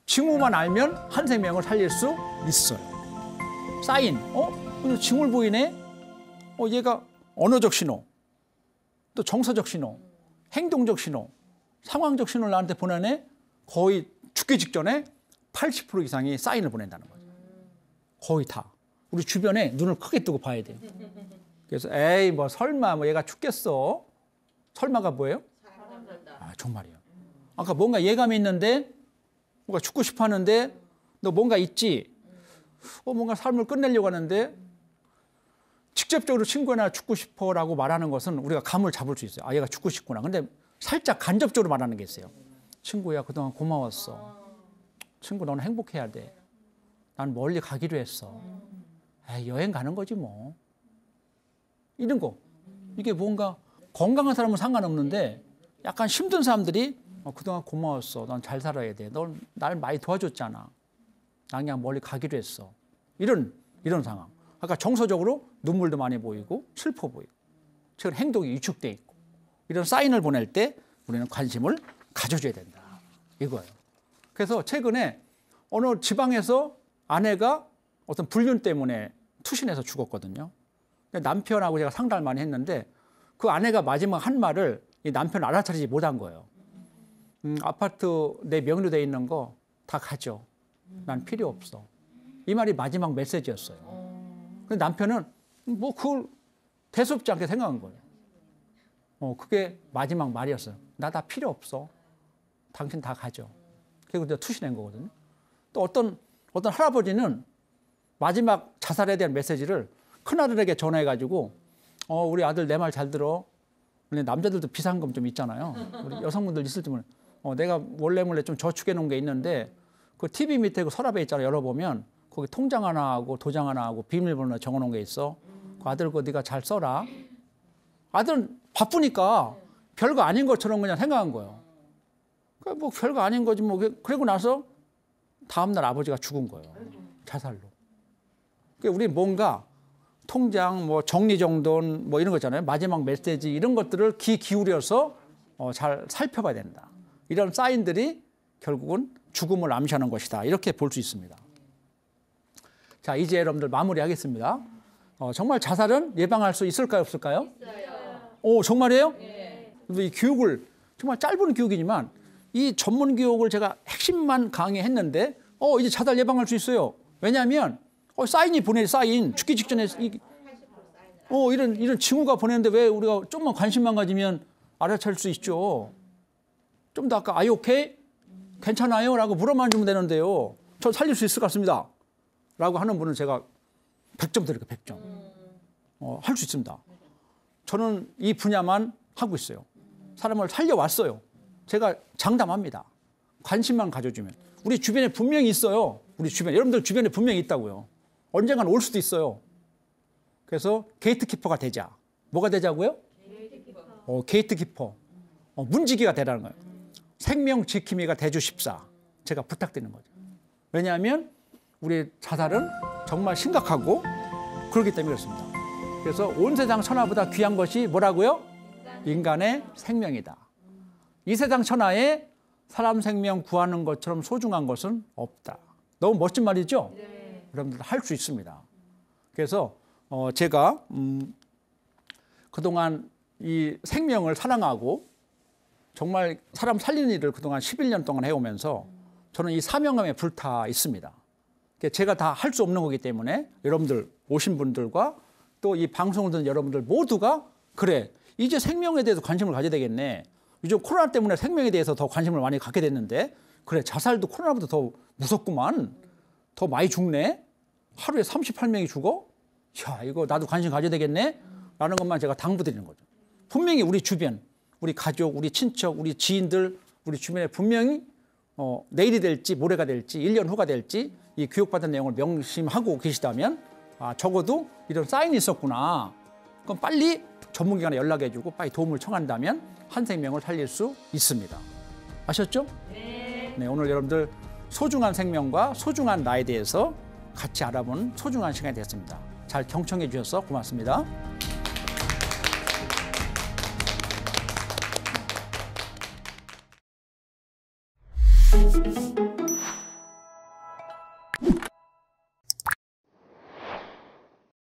징후만 알면 한 생명을 살릴 수 있어요. 사인, 징후를 보이네. 얘가 언어적 신호, 또 정서적 신호, 행동적 신호, 상황적 신호를 나한테 보내네. 거의 죽기 직전에 80% 이상이 사인을 보낸다는 거죠. 거의 다. 우리 주변에 눈을 크게 뜨고 봐야 돼요. 그래서 에이 뭐 설마 뭐 얘가 죽겠어. 설마가 뭐예요? 정말이에요. 아까 뭔가 예감이 있는데 뭔가 죽고 싶어 하는데 너 뭔가 있지? 뭔가 삶을 끝내려고 하는데 직접적으로 친구나 죽고 싶어라고 말하는 것은 우리가 감을 잡을 수 있어요. 얘가 죽고 싶구나. 근데 살짝 간접적으로 말하는 게 있어요. 친구야 그동안 고마웠어. 친구 너는 행복해야 돼. 난 멀리 가기로 했어. 여행 가는 거지 뭐. 이런 거. 이게 뭔가 건강한 사람은 상관없는데 약간 힘든 사람들이 그동안 고마웠어. 난 잘 살아야 돼. 넌 날 많이 도와줬잖아. 난 그냥 멀리 가기로 했어. 이런 상황. 아까 정서적으로 눈물도 많이 보이고 슬퍼 보이고 최근 행동이 위축돼 있고 이런 사인을 보낼 때 우리는 관심을 가져줘야 된다. 이거예요. 그래서 최근에 어느 지방에서 아내가 어떤 불륜 때문에 투신해서 죽었거든요. 남편하고 제가 상담을 많이 했는데 그 아내가 마지막 한 말을 이 남편 알아차리지 못한 거예요. 아파트 내 명의로 돼 있는 거 다 가져. 난 필요 없어. 이 말이 마지막 메시지였어요. 근데 남편은 뭐 그걸 대수롭지 않게 생각한 거예요. 그게 마지막 말이었어요. 나 다 필요 없어. 당신 다 가져. 그리고 이제 투신한 거거든요. 또 어떤 할아버지는 마지막 자살에 대한 메시지를 큰아들에게 전화해가지고 우리 아들 내 말 잘 들어. 원래 남자들도 비상금 좀 있잖아요. 우리 여성분들 있을지 몰라요. 내가 몰래 좀 저축해 놓은 게 있는데 그 TV 밑에 그 서랍에 있잖아. 열어보면 거기 통장 하나 하고 도장 하나 하고 비밀번호 적어 놓은 게 있어. 그 아들 그거 네가 잘 써라. 아들은 바쁘니까 별거 아닌 것처럼 그냥 생각한 거예요. 뭐 별거 아닌 거지 뭐. 그리고 나서 다음날 아버지가 죽은 거예요. 자살로. 우리는 뭔가 통장, 뭐 정리정돈 뭐 이런 거 있잖아요. 마지막 메시지 이런 것들을 귀 기울여서 잘 살펴봐야 된다. 이런 사인들이 결국은 죽음을 암시하는 것이다. 이렇게 볼 수 있습니다. 자, 이제 여러분들 마무리하겠습니다. 정말 자살은 예방할 수 있을까요, 없을까요? 있어요. 정말이에요? 네. 이 교육을 정말 짧은 교육이지만 이 전문 교육을 제가 핵심만 강의했는데 이제 자살 예방할 수 있어요. 왜냐하면 사인이 보내 사인 죽기 직전에 이런 징후가 보내는데 왜 우리가 좀만 관심만 가지면 알아챌 수 있죠. 좀 더 아까 오케이? 괜찮아요? 라고 물어만 주면 되는데요. 저 살릴 수 있을 것 같습니다. 라고 하는 분은 제가 100점 드릴게요. 100점. 할 수 있습니다. 저는 이 분야만 하고 있어요. 사람을 살려왔어요. 제가 장담합니다. 관심만 가져주면. 우리 주변에 분명히 있어요. 우리 주변에. 여러분들 주변에 분명히 있다고요. 언젠간 올 수도 있어요. 그래서 게이트키퍼가 되자. 뭐가 되자고요? 게이트키퍼. 문지기가 되라는 거예요. 생명 지킴이가 돼주십사. 제가 부탁드리는 거죠. 왜냐하면 우리 자살은 정말 심각하고 그렇기 때문에 그렇습니다. 그래서 온 세상 천하보다 귀한 것이 뭐라고요? 인간의 생명이다. 이 세상 천하에 사람 생명 구하는 것처럼 소중한 것은 없다. 너무 멋진 말이죠? 네. 여러분들 할 수 있습니다. 그래서 제가 그동안 이 생명을 사랑하고 정말 사람 살리는 일을 그동안 11년 동안 해오면서 저는 이 사명감에 불타 있습니다. 제가 다 할 수 없는 거기 때문에 여러분들 오신 분들과 또 이 방송을 듣는 여러분들 모두가 그래 이제 생명에 대해서 관심을 가져야 되겠네. 요즘 코로나 때문에 생명에 대해서 더 관심을 많이 갖게 됐는데 그래 자살도 코로나보다 더 무섭구만. 더 많이 죽네. 하루에 38명이 죽어. 야 이거 나도 관심 가져야 되겠네. 라는 것만 제가 당부드리는 거죠. 분명히 우리 주변, 우리 가족, 우리 친척, 우리 지인들, 우리 주변에 분명히 내일이 될지 모레가 될지 1년 후가 될지 이 교육받은 내용을 명심하고 계시다면 적어도 이런 사인이 있었구나. 그럼 빨리 전문기관에 연락해주고 빨리 도움을 청한다면 한 생명을 살릴 수 있습니다. 아셨죠? 네. 네, 오늘 여러분들 소중한 생명과 소중한 나에 대해서 같이 알아보는 소중한 시간이 됐습니다. 잘 경청해 주셔서 고맙습니다.